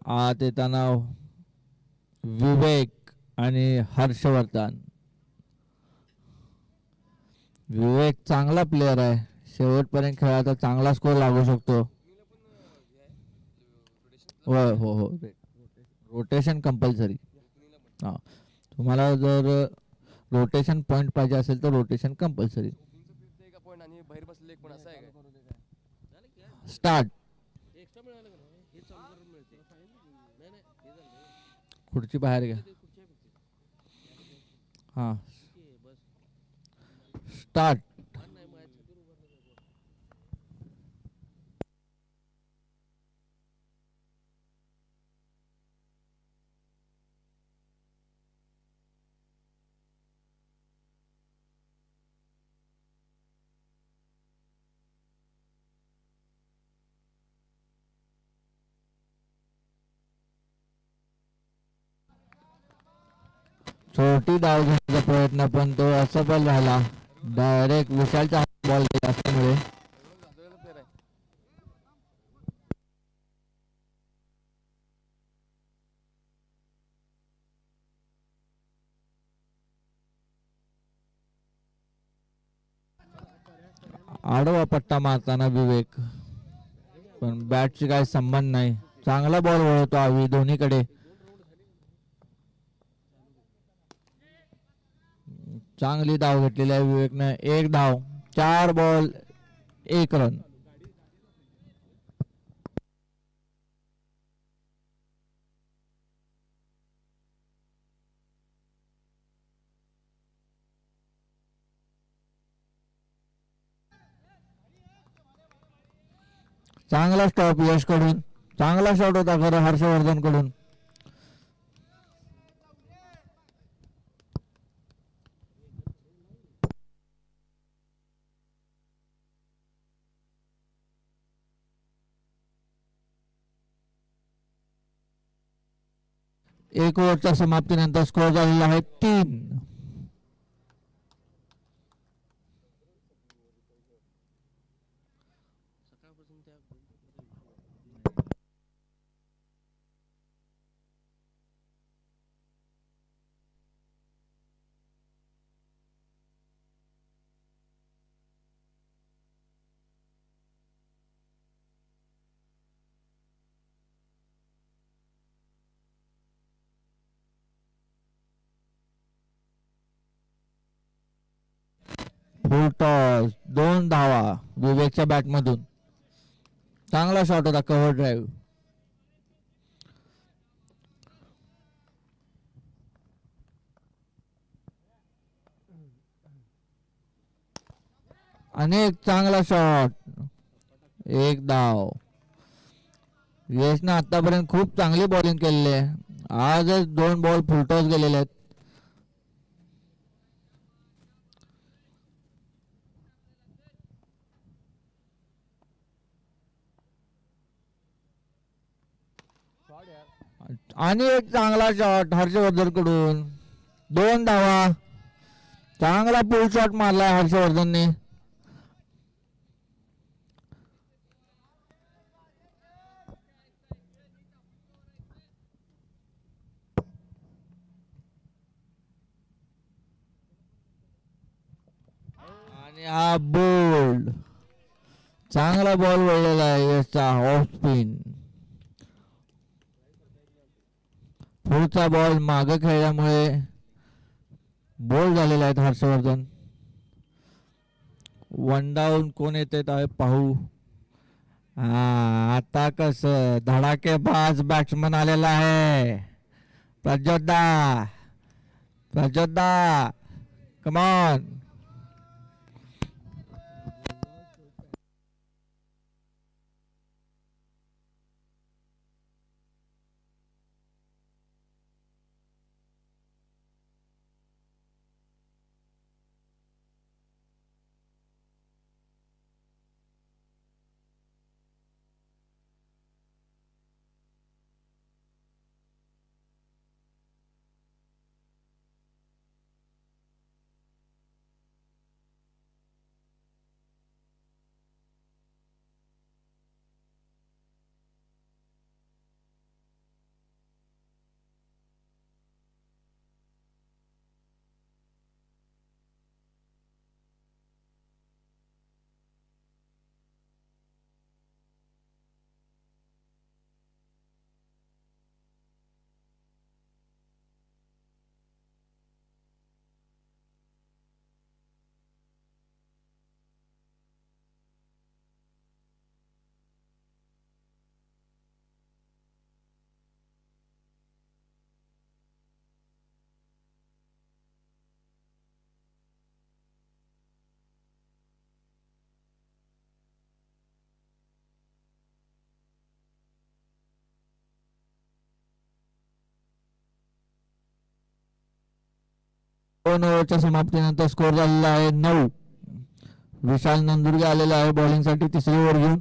आत येताना विवेक आणि हर्षवर्धन. विवेक चांगला प्लेयर आहे, शेवटपर्यंत खेळाचा चांगला स्कोर लागू शकतो. होय हो हो, रोटेशन कंपल्सरी. हां, तुम्हाला जर रोटेशन पॉईंट पाहिजे असेल तर रोटेशन कंपल्सरी. स्टार्ट. खुर्ची बाहेर घ्या. हां, स्टार्ट. छोटी डाव घेण्याचा प्रयत्न पण तो असफल झाला. डायरेक्ट विशालचा बॉल असल्यामुळे आडवा पट्टा मारताना विवेक, पण बॅटची काही संबंध नाही. चांगला बॉल वळवतो आवी दोन्हीकडे. चांगली धाव घेतलेली आहे विवेकने. एक धाव, 4 बॉल 1 रन. चांगला स्टॉप यश कडून. चांगला शॉट होता खरं हर्षवर्धन कडून. एक ओव्हरच्या समाप्तीनंतर स्कोर झालेला आहे 3. फुल टॉस, 2 धावा विवेकच्या बॅटमधून. चांगला शॉट होता, कव्हर ड्राईव्ह. अनेक चांगला शॉट, 1 धाव. यशने आतापर्यंत खूप चांगली बॉलिंग केलेली आहे. आजच 2 बॉल फुलटॉस गेलेले आहेत. आणि एक चांगला शॉट हर्षवर्धन कडून, 2 धावा. चांगला पुल शॉट मारला हर्षवर्धनने. आणि हा बोल्ड चांगला बॉल वळलेला आहे यशचा ऑफ स्पिन. पुढचा बॉल मागे खेळल्यामुळे बोल्ड झालेला आहे हर्षवर्धन. 1 डाऊन कोण येते पाहू. आता कस धडाकेबाज बॅट्समन आलेला आहे. प्रज्योतदा, प्रज्योतदा कमॉन. 2 ओव्हरच्या समाप्तीनंतर स्कोर झालेला आहे 9. विशाल नंदुर्गे आलेला आहे बॉलिंगसाठी तिसरी ओव्हर घेऊन.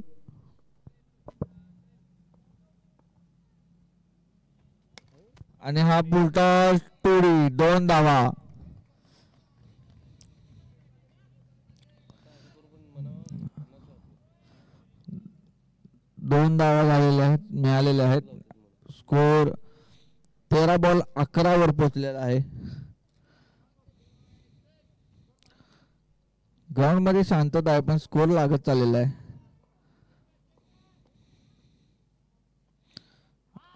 आणि हा पुलटा टोळी 2 धावा. दोन धावा झालेल्या आहेत, मिळालेल्या आहेत. स्कोर 13 बॉल 11 वर पोहोचलेला आहे. ग्राउंड मध्ये शांतता आहे पण स्कोर लागत चाललेला आहे.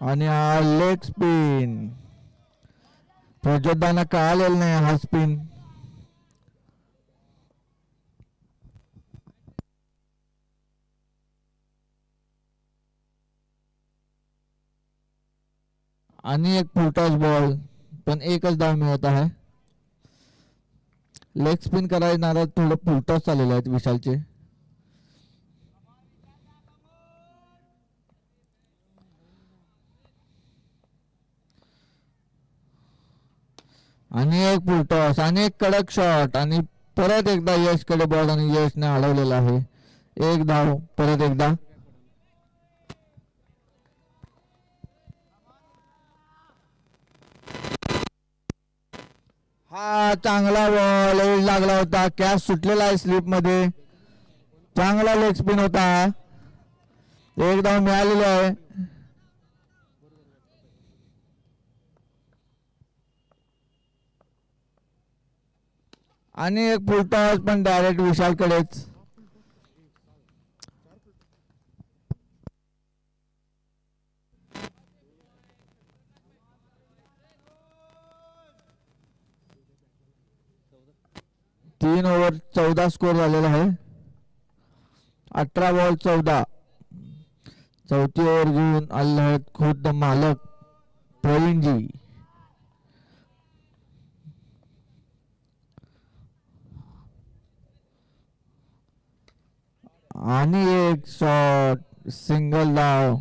आणि हा लेग स्पिन प्रज्योतदाना कळालेला नाही हा स्पिन. आणि एक फुलटॉस बॉल पण एकच धाव मिळत आहे. लेग स्पिन करायला थोडं फुलटॉस चाललेले आहेत विशालचे. आणि एक फुलटॉस आणि एक कडक शॉट आणि परत एकदा यशकडे बॉल आणि यशने अडवलेला आहे. एक धाव परत एकदा. हा चांगला बॉल लागला होता. कॅच सुटलेला आहे स्लिप मध्ये. चांगला लेग स्पिन होता. एक धाव मिळालेली आहे. आणि एक फुलटॉस पण डायरेक्ट विशालकडेच. तीन ओव्हर 14 स्कोर झालेला आहे. 18 बॉल 14. चौथी ओव्हर घेऊन आले आहेत खुद्द मालक प्रवीणजी. आणि एक शॉट सिंगल धाव.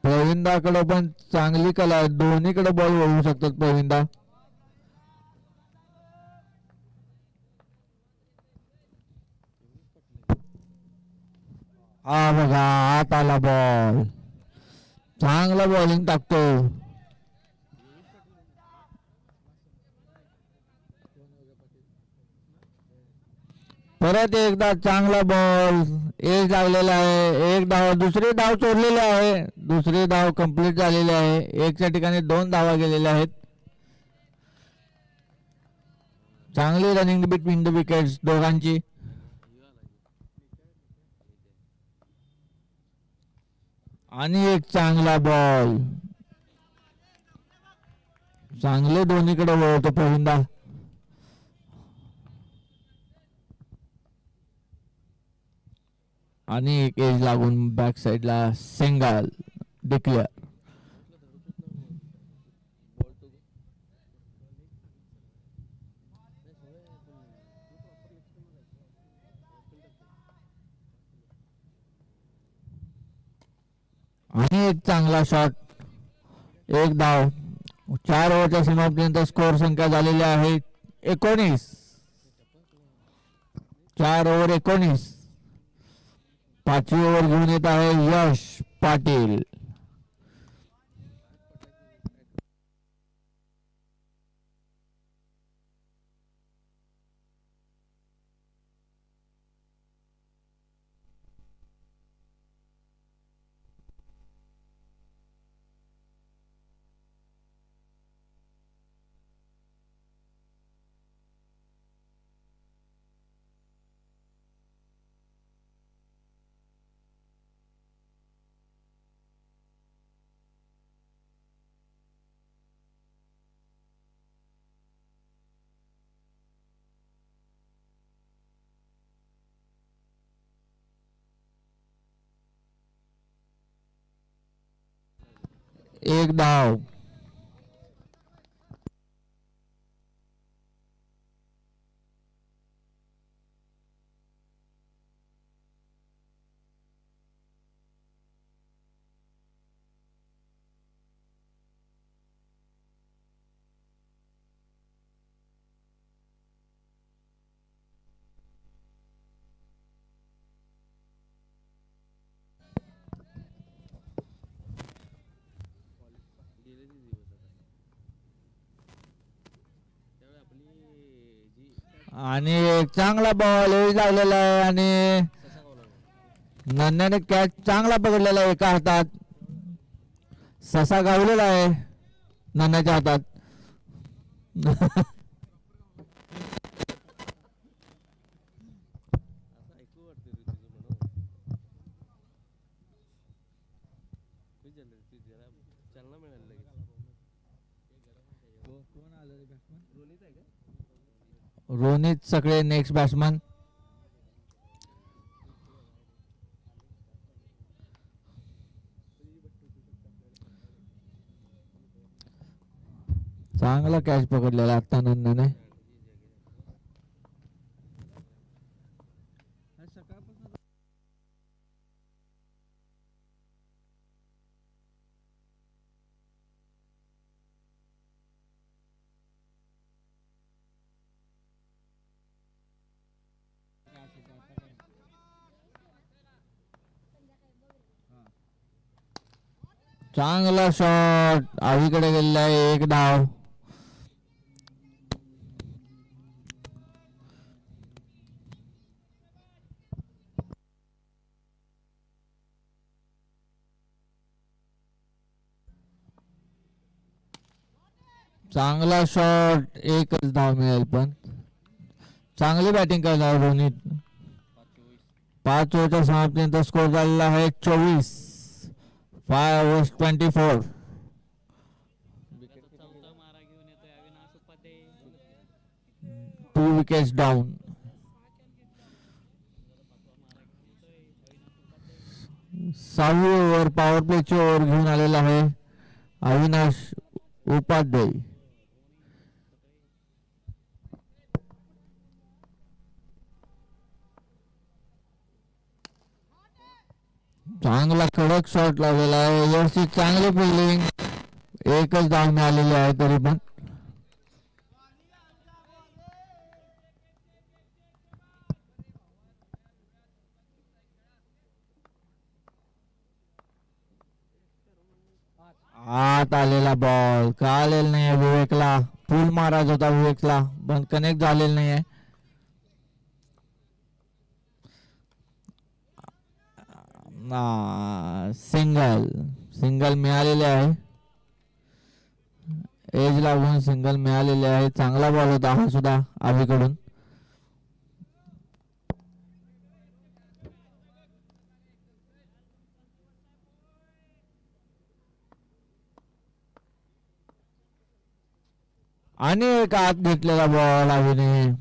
प्रवीणदाकडे पण चांगली कला आहे. दोन्हीकडे बॉल वळवू शकतात प्रवीणदा. हा बघा आत आला बॉल. चांगला बॉलिंग टाकतो. परत एकदा चांगला बॉल. एक लागलेला आहे. एक धाव दुसरी धाव चोरलेली आहे. दुसरी धाव कंप्लीट झालेली आहे. एकच्या ठिकाणी 2 धावा गेलेल्या आहेत. चांगली रनिंग बिटवीन द विकेट्स दोघांची. आणि एक चांगला बॉल. चांगले दोन्हीकडे वळवतो प्रवीणदा. आणि एक एज लागून बॅक साइडला सिंगल डिक्लेअर. आणि एक चांगला शॉट. एक धाव. 4 ओव्हरच्या समाप्तीनंतर स्कोर संख्या झालेली आहे 19. 4 ओव्हर 19. पाचवी ओव्हर घेऊन येत आहे यश पाटील. एक धाव. आणि एक चांगला बॉल लागलेला आहे आणि नन्याने कॅच चांगला पकडलेला आहे एका हातात. ससा गावलेला आहे नन्याच्या हातात. रोनित सगळे नेक्स्ट बॅट्समन. चांगला कॅच पकडलेला आता नंदने. चांगला शॉट आवीकडे गेलेला आहे. एक धाव. चांगला शॉट. एकच धाव मिळेल पण चांगली बॅटिंग करणार रोहित. 5 ओव्हरच्या समाप्तीनंतर स्कोर झालेला आहे 24. 5 overs 24. 2 wickets down. 6वी ओव्हर पॉवर प्लेची ओव्हर घेऊन आलेला आहे अविनाश उपाध्याय. चांगला कडक शॉट लावलेला आहे. व्यवस्थित चांगली फिल्डिंग. एकच धाव मिळालेली आहे तरी पण. आत आलेला बॉल का आलेला नाही विवेकला. फुल मारायचा होता विवेकला पण कनेक्ट झालेला नाही आहे. सिंगल. सिंगल मिळालेले आहे. एज लागून सिंगल मिळालेले आहे. चांगला बॉल होता हा सुद्धा आवीकडून. आणि एक आत घेतलेला बॉल आवीने.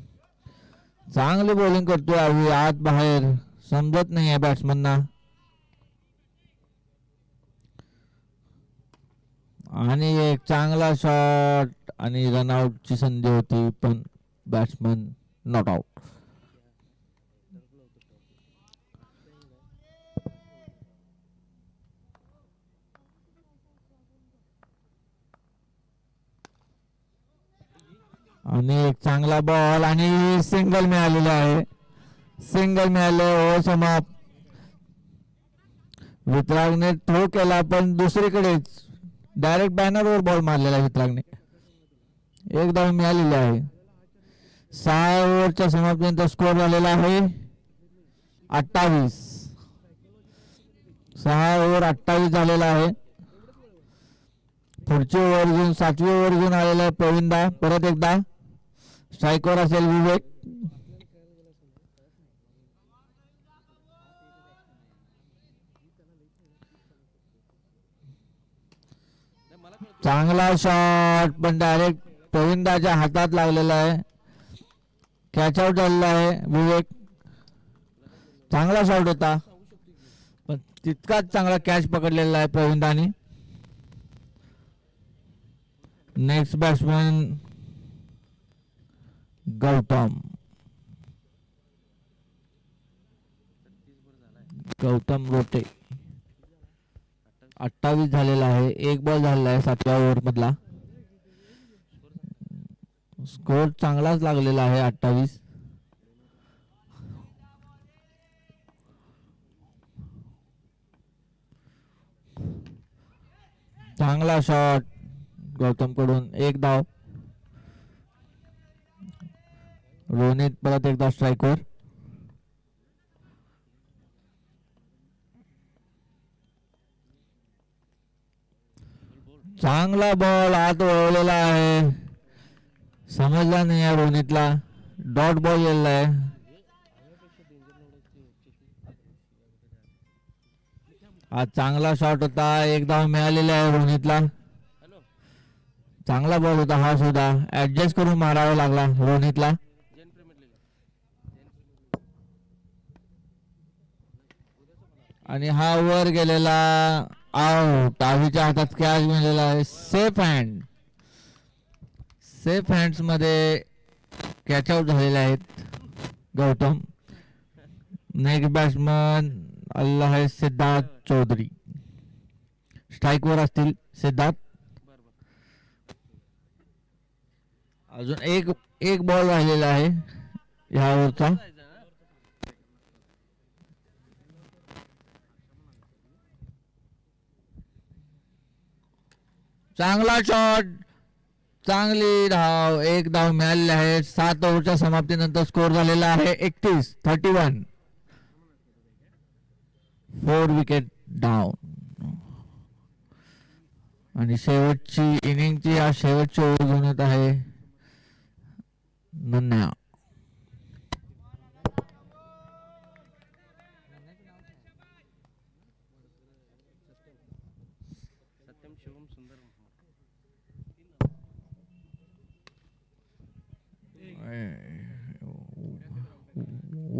चांगली बॉलिंग करतोय आवी. आत बाहेर समजत नाही आहे बॅट्समनना. आणि एक चांगला शॉट आणि रनआउटची संधी होती पण बॅट्समन नॉट आउट. आणि एक चांगला बॉल आणि सिंगल मिळालेला आहे. सिंगल मिळाले. ओव्हर समाप्त. वितरागने थ्रो केला पण दुसरीकडेच डायरेक्ट बॅनरवर बॉल मारलेला वितरागने. एक धाव मिळालेली आहे. 6 ओव्हरच्या समाप्तीनंतर स्कोर झालेला आहे 28. 6 ओव्हर 28 झालेला आहे. पुढची ओव्हर घेऊन 7वी ओव्हर घेऊन आलेला आहे प्रवीणदा. परत एकदा स्ट्राईकवर असेल विवेक. चांगला शॉट पण डायरेक्ट प्रवीणदाच्या हातात लागलेला आहे. कॅच आउट झालेला आहे विवेक. चांगला शॉट होता पण तितकाच चांगला कॅच पकडलेला आहे प्रवीणदाने. Next batsman Gautam Rote. 28 झालेला आहे. एक बॉल झालेला आहे 7व्या ओव्हर मधला. स्कोर चांगलाच लागलेला आहे 28. चांगला शॉट गौतम कडून. एक धाव. रोनित परत एकदा स्ट्राईकवर. चांगला बॉल आत वळवलेला आहे, समजला नाही आहे रोनितला. डॉट बॉल गेलेला आहे. हा चांगला शॉट होता, एक धाव मिळालेला आहे रोनितला. चांगला बॉल होता हा सुद्धा, ऍडजस्ट करून मारावा लागला रोनितला. आणि हा वर गेलेला आउट. डावीच्या हातात कॅच मिळालेला आहे. सेफ हँड, सेफ हँड्स मध्ये कॅच आउट झालेले आहेत गौतम. नेक्स्ट बॅट्समन आलेला आहे सिद्धार्थ चौधरी. स्ट्राईक वर असतील सिद्धार्थ. अजून एक बॉल राहिलेला आहे ह्या ओव्हरचा. चांगला शॉट, चांगली धाव, एक धाव मिळालेली आहे. 7 ओव्हरच्या समाप्तीनंतर स्कोर झालेला आहे 31. 4 विकेट डाऊन. आणि शेवटची इनिंगची हा शेवटची ओव्हर घेऊन येत आहे नन्या.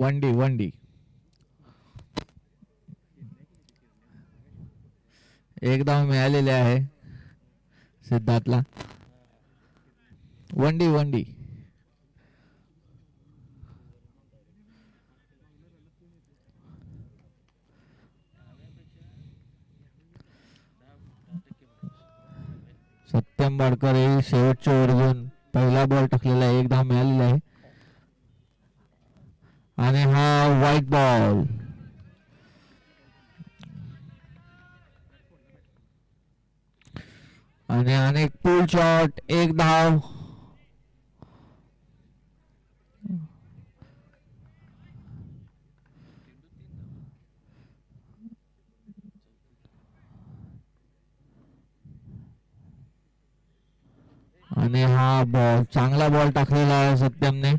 वन डी एक धाव मिळालेले आहे सिद्धार्थला. वन डी सत्यम बाडकर हे शेवटचे ओव्हर घेऊन पहिला बॉल टाकलेला आहे. एक धाव मिळालेला आहे. आणि हा व्हाईट बॉल. आणि अनेक पुल शॉट, एक धाव. आणि हा बॉल, चांगला बॉल टाकलेला आहे सत्यमने.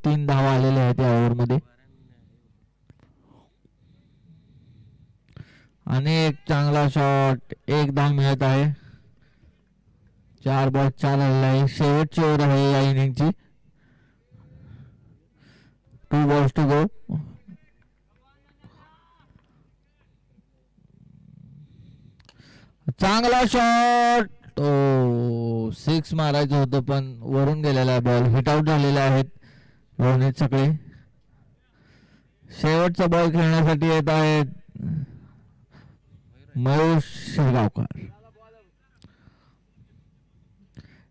तीन धावा आलेले आहेत या ओव्हर मध्ये. आणि एक चांगला शॉट, एक धाव मिळत आहे. 4 बॉल 4 आलेला आहे. शेवटची ओव्हर आहे या इनिंगची. 2 बॉल्स टू गो. चांगला शॉट, तो 6 मारायचं होतं पण वरून गेलेला बॉल. हिट आउट झालेले आहेत रोनित सगळे. शेवटचा बॉल खेळण्यासाठी येत आहेत मयूर शिरगावकर.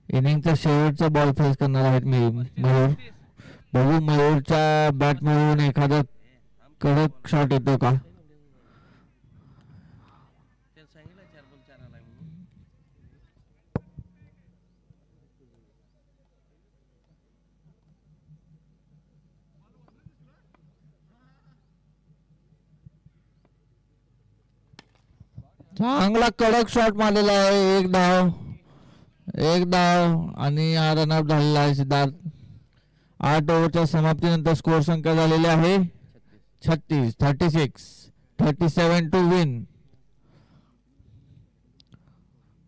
इनिंगचा शेवटचा बॉल फेस करणार आहेत मयूर. बघू मयूरच्या बॅट मधून एखादा कडक शॉट येतो का. चांगला कडक शॉट मारलेला आहे. एक धाव आणि हा रनआउट झालेला आहे सिद्धार्थ. 8 ओव्हरच्या समाप्तीनंतर स्कोर संख्या झालेली आहे 37 टू विन.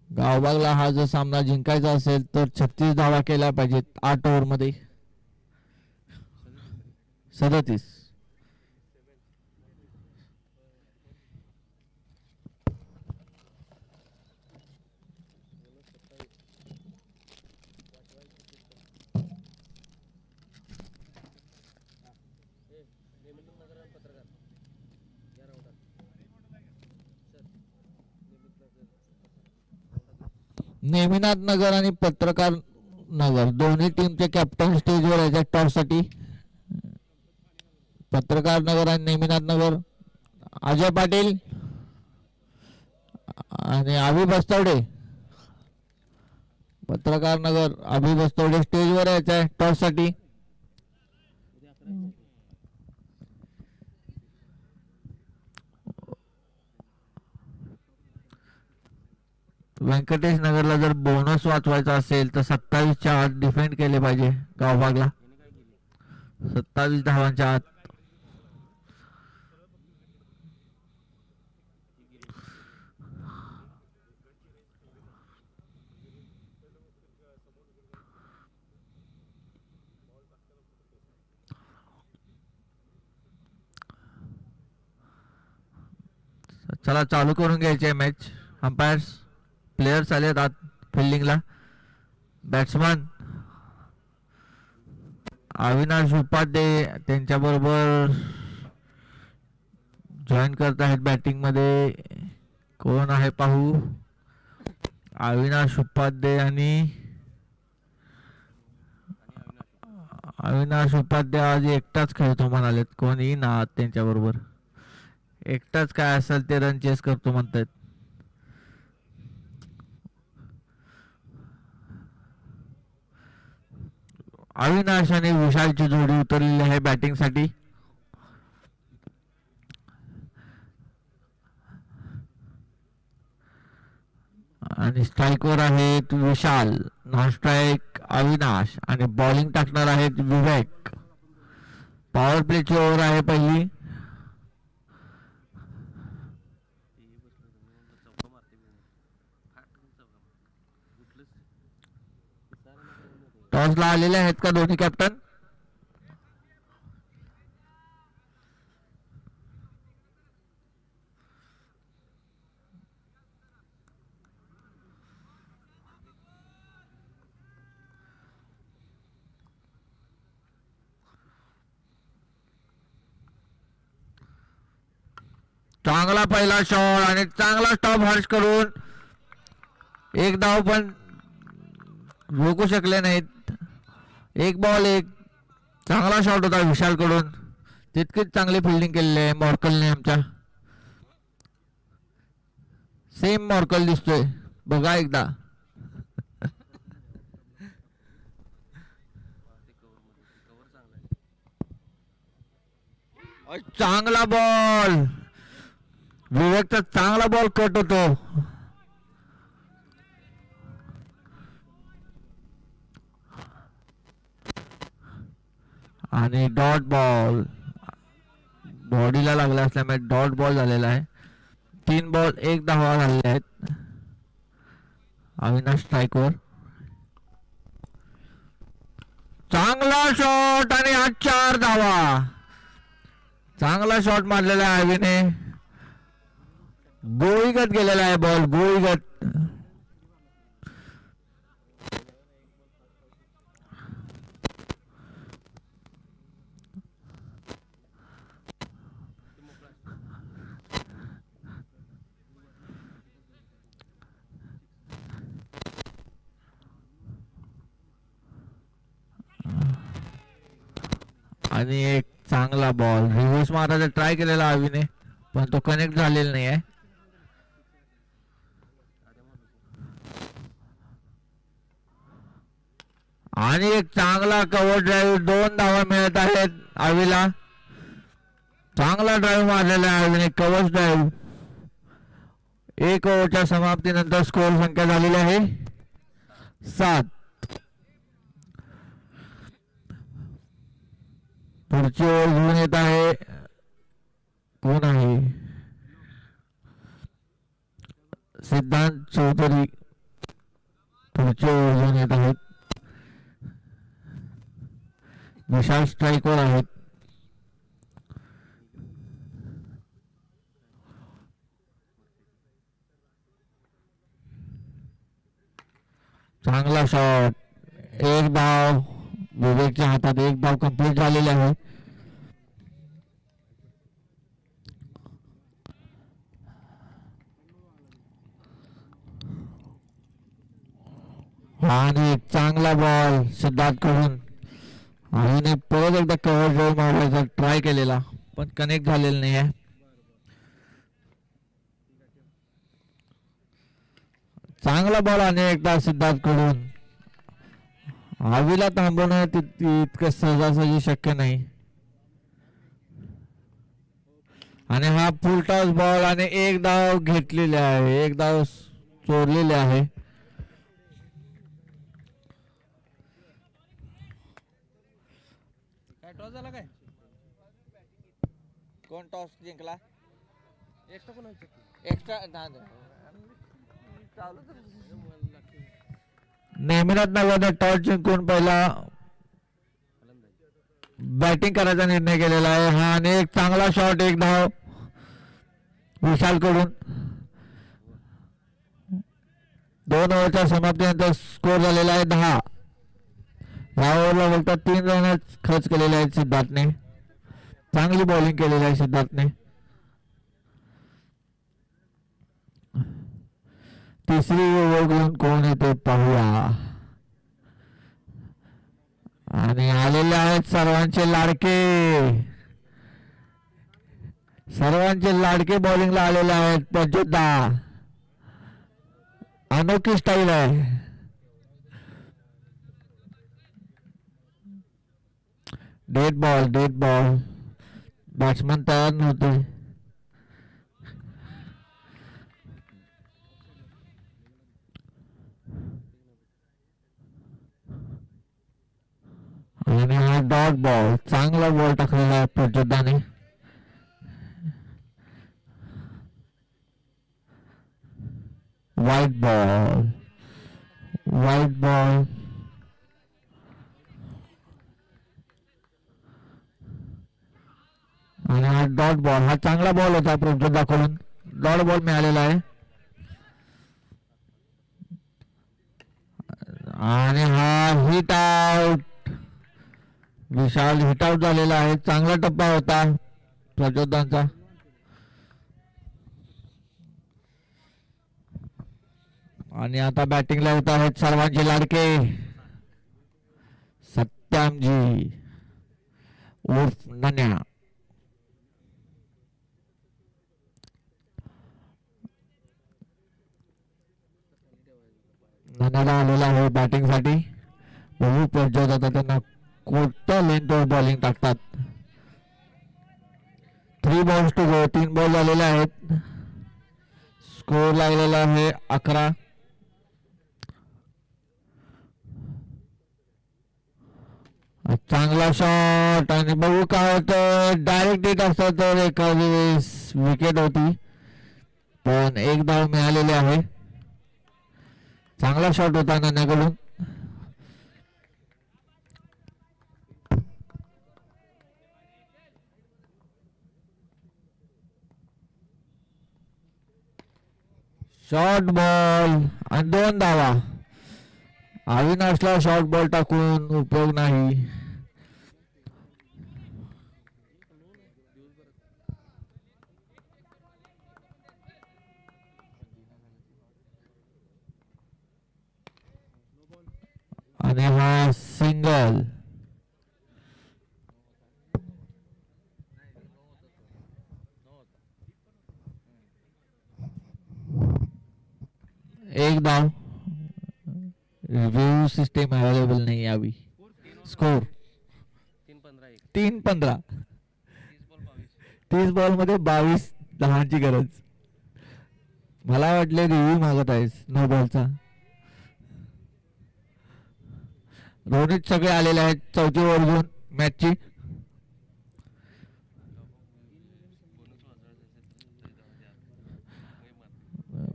गावबागला हा जर सामना जिंकायचा असेल तर 36 धावा केल्या पाहिजेत 8 ओव्हर मध्ये. 37. नेमिनाथ नगर आणि पत्रकार नगर दोन्ही टीमचे कॅप्टन स्टेजवर याच्या टॉस साठी. पत्रकार नगर आणि नेमिनाथ नगर अजय पाटील आणि आवी बस्तवडे पत्रकार नगर अभि बस्तवडे स्टेजवर यायचं आहे टॉस साठी. व्यंकटेश नगरला जर बोनस वाचवायचा असेल तर 27च्या आत डिफेंड केले पाहिजे गावभागला. 27 धावांच्या आत. चला चालू करून घ्यायचे मॅच. अंपायर्स प्लेयर्स आलेत आत फिल्डिंगला. बॅट्समन अविनाश उपाध्याय त्यांच्याबरोबर जॉईन करत आहेत बॅटिंग मध्ये. कोण आहे पाहू. अविनाश उपाध्याय आज एकटाच खेळतो म्हणालेत. कोण येईन आत त्यांच्याबरोबर. एकटाच काय असेल ते रन चेस करतो म्हणतात. अविनाश आणि विशालची जोडी उतरलेली आहे बॅटिंग साठी. आणि स्ट्राईकवर आहेत विशाल, नॉन स्ट्राईक अविनाश आणि बॉलिंग टाकणार आहेत विवेक. पॉवर प्लेची ओव्हर आहे पहिली. टॉसला आलेले आहेत का दोन्ही कॅप्टन. चांगला पहिला शॉट आणि चांगला स्टॉप हर्ष करून एक धाव पण रोखू शकले नाहीत. एक बॉल एक. चांगला शॉट होता विशाल कडून. तितकीच चांगली फिल्डिंग केलेली आहे मॉर्कलने आमच्या. सेम मॉर्कल दिसतोय बघा एकदा. चांगला बॉल. विवेकचा चांगला बॉल कट होतो. आणि डॉट बॉल बॉडीला लागला असल्यामुळे डॉट बॉल झालेला आहे. 3 बॉल 1 धावा झालेले आहेत. अविनाश स्ट्राईकवर. चांगला शॉट आणि 4 धावा. चांगला शॉट मारलेला आहे अविने. गोळीगत गेलेला आहे बॉल गोळीगत. आणि एक चांगला बॉल रिव्हर्स मारायचा ट्राय केलेला अविने पण तो कनेक्ट झालेला नाही आहे. आणि एक चांगला कव्हर ड्राईव्ह. 2 धावा मिळत आहेत अविला. चांगला ड्राईव्ह मारलेला आहे अविने कव्हर ड्राईव्ह. 1 ओव्हरच्या समाप्तीनंतर स्कोर संख्या झालेली आहे 7. पुढची ओव्हर घेऊन येत आहे. कोण आहे. सिद्धांत चौधरी पुढची ओव्हर घेऊन येत आहेत. विशाल स्ट्राईकवर आहेत. चांगला शॉट. 1 धाव. विवेकच्या हातात 1 धाव कंप्लीट झालेली आहे. आणि एक चांगला बॉल सिद्धार्थ कडून. आणि परत एकदा कव्हर ड्राईव्ह मारण्याचा ट्राय केलेला पण कनेक्ट झालेला नाही आहे. चांगला बॉल आणि एकदा सिद्धार्थ कडून. हवीला थांबवणं इतकं सहजासहजी शक्य नाही. आणि हा फुल टॉस बॉल आणि एक धाव घेतलेले आहे, एक धाव चोरलेले आहे. काय टॉस झाला काय? कोण टॉस जिंकला? एक्स्ट्रा कोण एक्स्ट्रा नेहमीनाथ नगरने टॉस जिंकून पहिला बॅटिंग करायचा निर्णय केलेला आहे. हा आणि एक चांगला शॉट, एक धाव विशाल कडून. 2 ओव्हरच्या समाप्तीनंतर स्कोर झालेला आहे 10. या ओव्हरला फक्त 3 रन खर्च केलेले आहेत सिद्धार्थने. चांगली बॉलिंग केलेली आहे सिद्धार्थने. तिसरी ओव्हर घेऊन कोण येते पाहूया. आणि आलेले आहेत सर्वांचे लाडके बॉलिंगला आलेले आहेत. प्रज्योतदा अनोखी स्टाईल आहे. डेड बॉल बॅट्समन तयार नव्हते. आणि हा डॉट बॉल, चांगला बॉल टाकलेला आहे प्रज्योतदाने. व्हाईट बॉल आणि हा डॉट बॉल, हा चांगला बॉल होता प्रज्योतदाकडून. डॉट बॉल मिळालेला आहे. आणि हा हिट आउट, विशाल हिट आउट झालेला आहे. चांगला टप्पा होता प्रज्योतदांचा. आणि आता बॅटिंगला येत आहेत सर्वांचे लाडके सत्यामजी उर्फ नन्या. नन्याला आलेला आहे बॅटिंग साठी. बघू प्रज्योत आता त्यांना कोणत्या लेंथवर बॉलिंग टाकतात. 3 balls to go, 3 बॉल झालेले आहेत. स्कोर लागलेला आहे 11. चांगला शॉट आणि बघू काय होतं. डायरेक्ट हिट असता तर एखादी वेळेस विकेट होती, पण एक धाव मिळालेली आहे. चांगला शॉट होता नाण्याकडून. शॉर्ट बॉल आणि 2 धावा. अविनाशला शॉर्ट बॉल टाकून उपयोग नाही. आणि हा सिंगल. एक धाव. रिव्ह्यू सिस्टम अवेलेबल नाही अभी. स्कोर 3-15. 30 बॉल मध्ये 22 धावांची गरज. मला वाटले रिव्ह्यू मागत आहेस 9 बॉलचा. रोहित सगळे आलेले आहेत चौथी ओव्हर घेऊन मॅचची.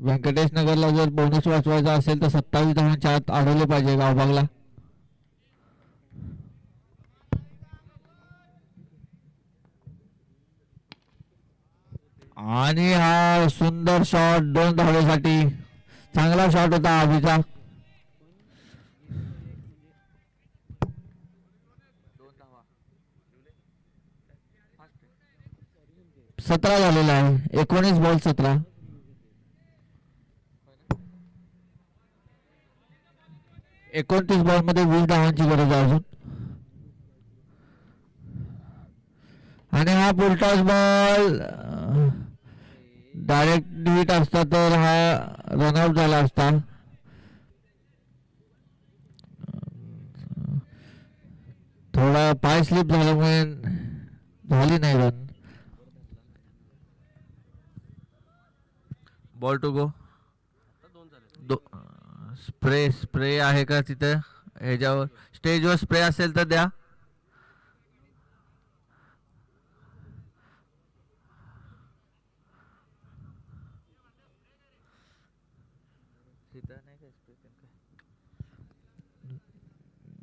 व्यंकटेश नगरला जर बोनस वाचवायचा असेल तर 27 धावांच्या आत आढळले पाहिजे गावबागला. आणि हा सुंदर शॉट 2 धावेसाठी. चांगला शॉट होता अभिचा. 17 झालेला आहे. 19 बॉल 17. 29 बॉल मध्ये 20 धावांची गरज आहे अजून. आणि हा फुलटॉस बॉल डायरेक्ट हिट असता तर हा रनआउट झाला असता. थोडा पाय स्लिप झाल्यामुळे झाली नाही रन. Ball to go. आता 2 झाले. स्प्रे स्प्रे आहे का तिथे ह्याच्यावर स्टेजवर स्प्रे असेल तर द्या.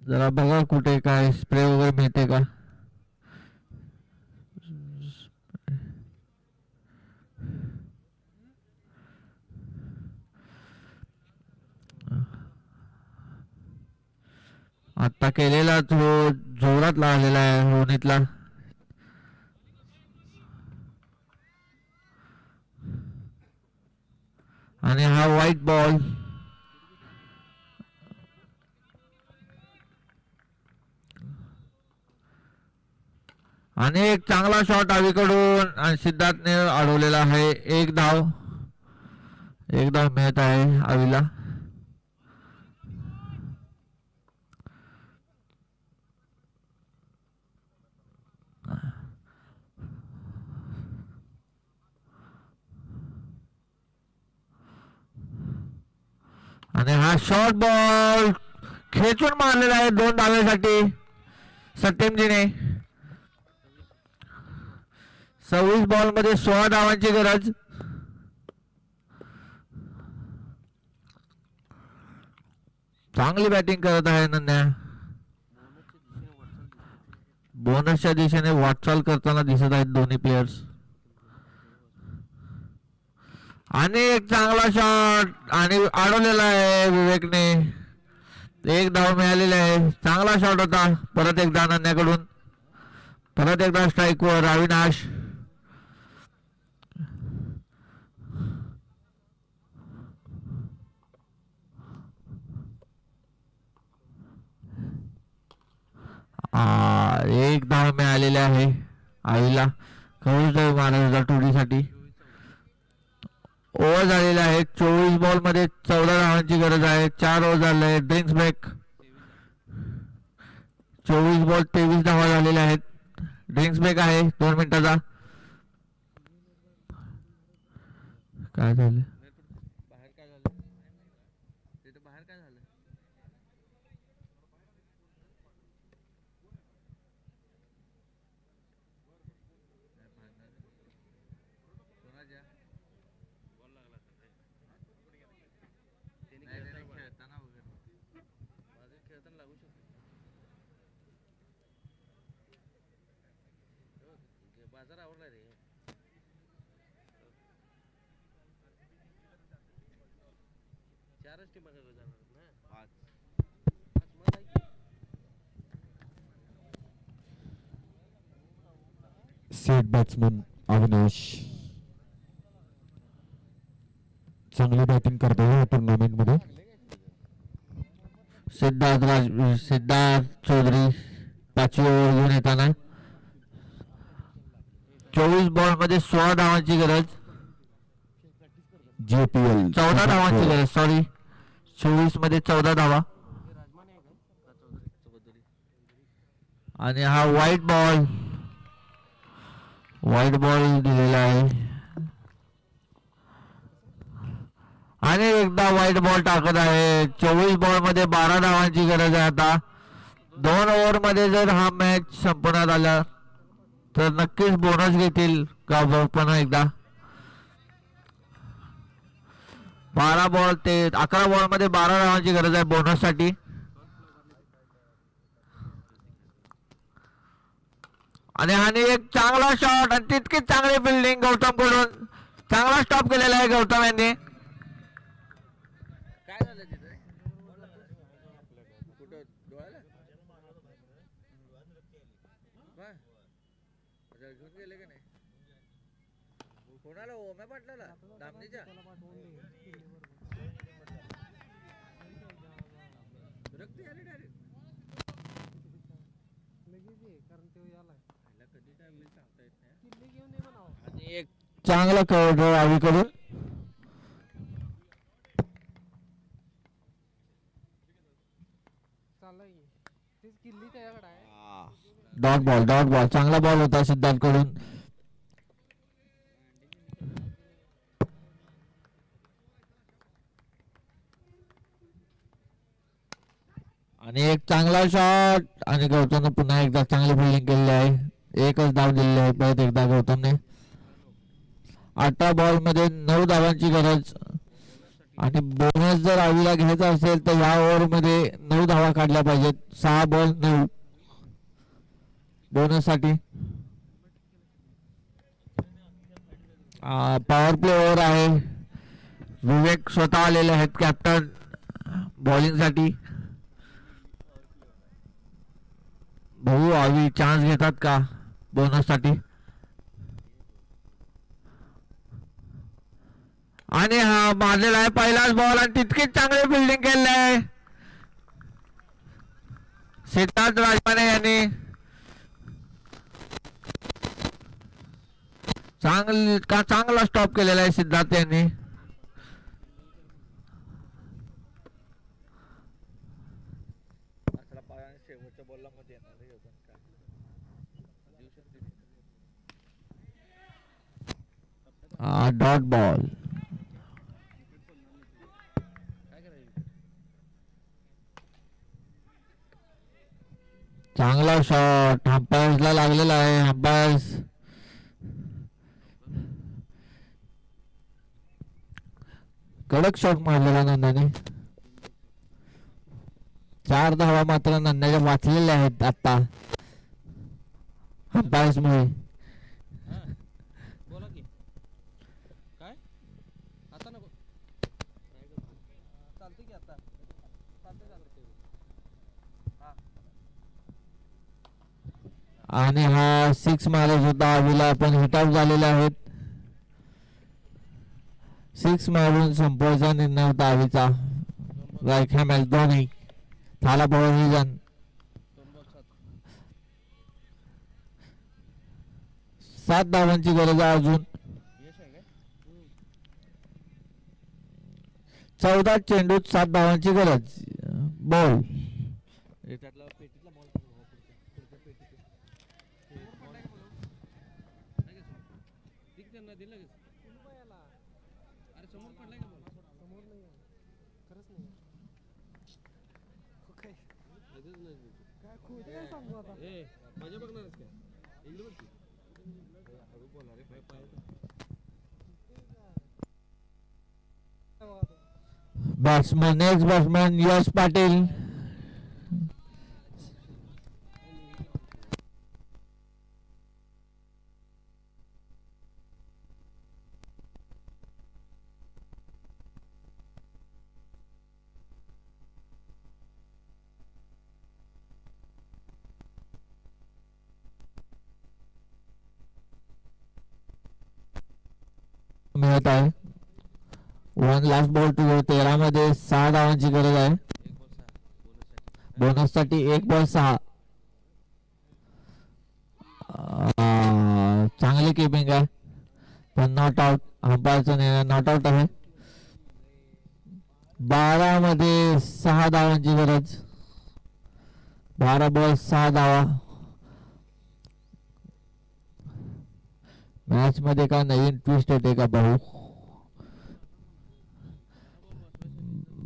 जरा बघा कुठे काय स्प्रे वगैरे मिळते का. आता केलेला तो जोरात लागलेला आहे रोनितला. आणि हा व्हाईट बॉल. आणि एक चांगला शॉट आवीकडून आणि सिद्धार्थने अडवलेला आहे. एक धाव मिळत आहे आवीला. आणि हा शॉर्ट बॉल खेचून मारलेला आहे 2 धावेसाठी सत्यमजीने. 26 बॉल मध्ये 16 धावांची गरज. चांगली बॅटिंग करत आहे नन्या. बोनसच्या दिशेने वाटचाल करताना दिसत आहेत दोन्ही प्लेयर्स. आणि एक चांगला शॉट आणि अडवलेला आहे विवेकने. 1 धाव मिळालेली आहे. चांगला शॉट होता. परत एकदा नन्याकडून. परत एकदा स्ट्राईकवर अविनाश. एक धाव मिळालेली आहे आईला. कौशदेव महाराजांच्या टोळीसाठी. ओव्हर झालेला आहे. 24 बॉल मध्ये 14 धावांची गरज आहे. 4 ओव्हर झाले आहेत. Drinks break. 24 बॉल 23 धावा झालेल्या आहेत. ड्रिंक्स ब्रेक आहे 2 मिनिटाचा. काय झालं बाहेर काय झालं तिथे बाहेर काय झालं. कोणाच्या बॉल लागला खेळताना वगैरे माझं खेळताना लागू शकतो. बाजार आवडला रे. 4च टीम जाणार ना 5 मग आहे की. सेट बॅट्समन अविनाश चांगली बॅटिंग करतो या टुर्नामेंट मध्ये. सिद्धार्थ चौधरी 5वी ओव्हर घेऊन येताना. 24 बॉल मध्ये 16 धावांची गरज. JPL 14 धावांची गरज. सॉरी 24 मध्ये 14 धावा. आणि हा व्हाईट बॉल दिलेला आहे. आणि एकदा व्हाईट बॉल टाकत आहे. 24 बॉल मध्ये 12 धावांची गरज आहे. आता 2 ओव्हर मध्ये जर हा मॅच संपण्यात आला तर नक्कीच बोनस घेतील गावभाऊ पुन्हा एकदा. 11 बॉल मध्ये 12 धावांची गरज आहे बोनस साठी. आणि एक चांगला शॉट आणि तितकीच चांगली फिल्डिंग गौतम कडून. चांगला स्टॉप केलेला आहे गौतम यांनी. काय झालं तिथे कुठं डोळ्याला काय घेऊन गेले का नाही. कोणाला ओम्या पाटलाला दामणीच्या रक्त आले डायरेक्ट. कधी काय होईल सांगता येत नाही. आणि एक चांगला कव्हर आवीकडून. चाललंय तेच किल्ली त्याच्याकडे आहे. डॉट बॉल चांगला बॉल होता सिद्धार्थ कडून. आणि एक चांगला शॉट आणि गौतमने पुन्हा एकदा चांगली फिल्डिंग केलेली आहे. एकच धाव दिलेली आहे परत एकदा गौतमने. 18 बॉल मध्ये 9 धावांची गरज आणि बोनस जर आवीला घ्यायचा असेल तर या ओव्हर मध्ये 9 धावा काढल्या पाहिजेत. 6 बॉल 9 बोनस साठी. पॉवर प्ले ओव्हर आहे. विवेक स्वतः आलेले आहेत कॅप्टन बॉलिंग साठी. भाऊ आवी चान्स घेतात का बोनस साठी. आणि हा मारलेला आहे पहिलाच बॉल आणि तितकीच चांगली फिल्डिंग केलेली आहे सिद्धार्थ राजमाने यांनी. चांगला स्टॉप केलेला आहे सिद्धार्थ यांनी. असला पायाने शेवटच्या बॉलला मध्ये येणार रे होतं काय देऊ शकते डॉट बॉल. काय करायचं. चांगला शॉट अंपायर्सला लागलेला आहे. अंपायर्स कडक शॉट मारलेला नंदाने. 4 धावा मात्र नंदाच्या वाचलेल्या आहेत आता अंपायर्स मुळे. बोला की काय आता नको चालते की आता चालते आणि हा 6 मारत होता आवीला पण हिट आउट झालेले आहेत. 6 मारून संपवायचा निर्णय होता आवीचा. रायखा मॅच दोन्ही थाला बॉलिंग 7 धावांची गरज आहे अजून. यश आहे काय 14 चेंडूत 7 धावांची गरज. बॉल त्यातला पेटीतला बॉल पुढच्या पेटीत त्यांना दिलं लगेच. अरे समोर पडलाय का बॉल समोर नाही खरंच नाही काय माझ्या बघणारच काय इकडे बघ हळू बोला रे पाय बॅट्समन नेक्स्ट बॅट्समन यश पाटील. मिळत आहे. 1 लास्ट बॉल टू 13 मध्ये 6 धावांची गरज आहे. बोनस साठी 1 बॉल 6. चांगली किपिंग आहे पण नॉट आउट. अंपायरचा निर्णय नॉट आउट आहे. 12 मध्ये 6 धावांची गरज. 12 बॉल 6 धावा. मॅच मध्ये का नवीन ट्विस्ट येते का भाऊ.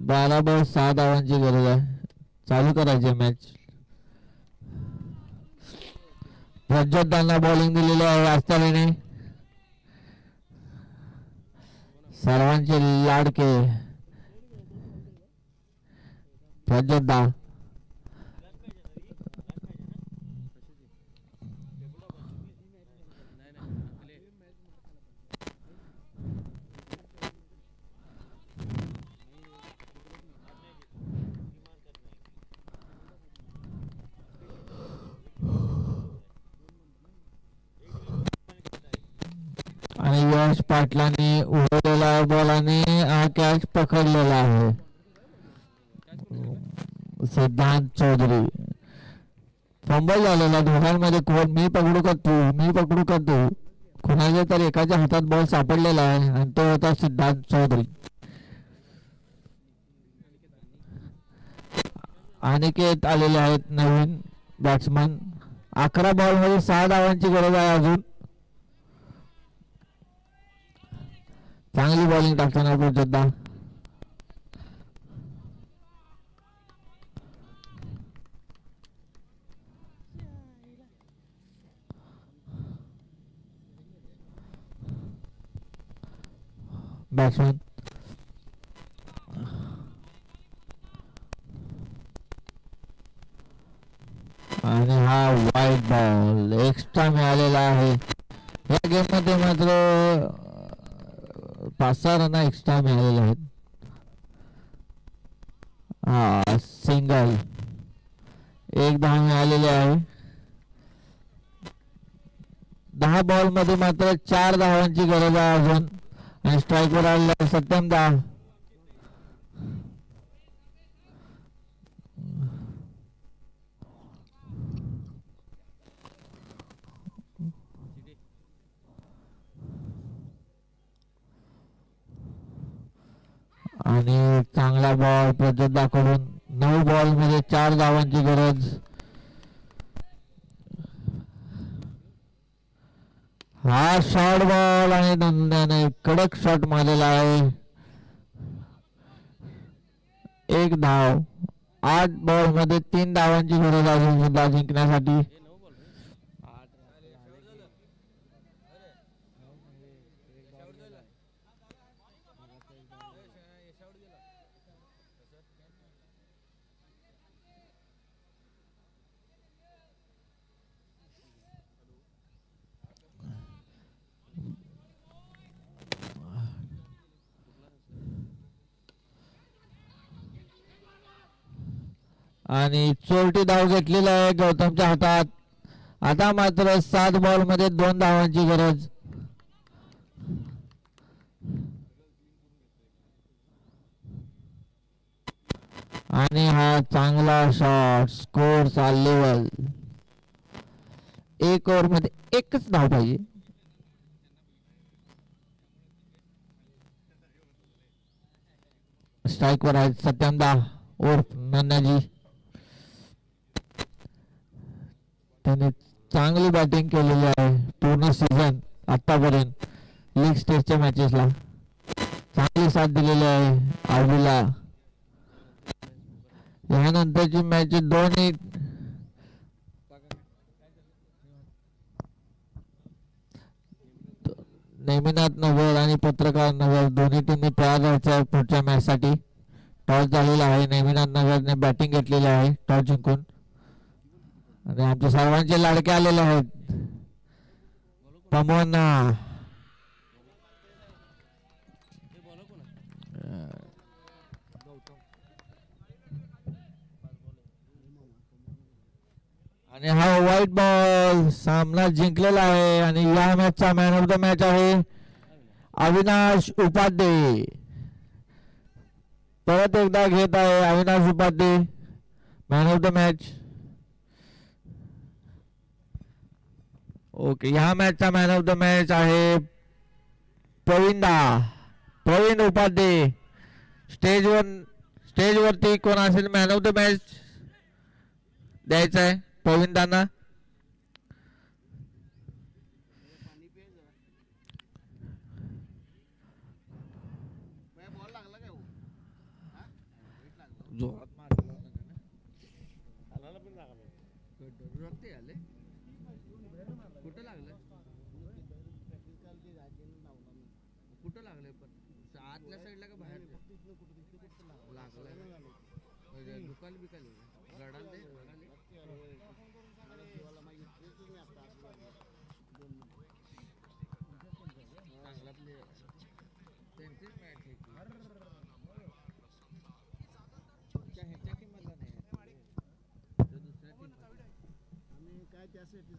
12 बॉल 6 धावांची गरज आहे. चालू करायची मॅच. प्रज्योतांना बॉलिंग दिलेली आहे आस्तालीने. सर्वांचे लाडके प्रज्योता. आणि यश पाटलांनी उडवलेल्या बॉलाने हा कॅच पकडलेला आहे. सिद्धांत चौधरी फंबल झालेला. दोघांमध्ये कोण मी पकडू का तू कुणाच्या तर एकाच्या हातात बॉल सापडलेला आहे आणि तो होता सिद्धांत चौधरी. अनिकेत आलेले आहेत नवीन बॅट्समन 11 बॉल मध्ये 6 धावांची गरज आहे अजून. चांगली बॉलिंग टाकताना प्रजोतदा. बॅट्समन आणि हा वाईट बॉल एक्स्ट्रा मिळालेला आहे. या गेम मध्ये मात्र 5-6 रन एक्स्ट्रा मिळालेले आहेत. हा सिंगल, 1 धाव मिळालेली आहे. 10 बॉल मध्ये मात्र 4 धावांची गरज आहे अजून. आणि स्ट्राईकवर आलेला सत्यम दा. आणि चांगला बॉल प्रजोतदाकडून. 9 बॉल मध्ये 4 धावांची गरज. हा शॉर्ट बॉल आणि नंद्याने कडक शॉट मारलेला आहे. 1 धाव. 8 बॉल मध्ये 3 धावांची गरज अजून सुद्धा जिंकण्यासाठी. आणि चोरटी धाव घेतलेला आहे गौतमच्या हातात. आता मात्र 7 बॉल मध्ये 2 धावांची गरज. आणि हा चांगला शॉट. Score level. 1 ओव्हर मध्ये 1च धाव पाहिजे. स्ट्राईक वर आहे सत्यम दा उर्फ नन्नाजी. त्याने चांगली बॅटिंग केलेली आहे पूर्ण सीझन आतापर्यंत. लीग स्टेजच्या मॅचेसला चांगली साथ दिलेली आहे आवडीला. यानंतरची मॅच दोन्ही नेमिनाथ नगर आणि पत्रकार नगर दोन्ही टीमने तयार राहायचं आहे पुढच्या मॅच साठी. टॉस झालेला आहे. नेमिनाथ नगरने बॅटिंग घेतलेली आहे टॉस जिंकून. आणि आमच्या सर्वांचे लाडके आलेले आहेत पमोना. आणि हा व्हाईट बॉल. सामना जिंकलेला आहे आणि या मॅचचा मॅन ऑफ द मॅच आहे अविनाश उपाध्ये. परत एकदा घेत आहे Avinash Upadhye man of the match. Okay, ह्या मॅचचा मॅन ऑफ द मॅच आहे प्रवीण उपाध्ये. स्टेजवरती कोण असेल मॅन ऑफ द मॅच द्यायचा आहे प्रवीणदांना. जोरात मारला कुठं लागलं कुठं लागलंय पण आतल्या साईडला का बाहेर लागलं दुकान बिकाल गडाल दे चांगला प्लेअर त्यांचीच मॅच आहे की ह्याच्या किंमतला नाही दुसऱ्या टीम आम्ही काय त्यासाठी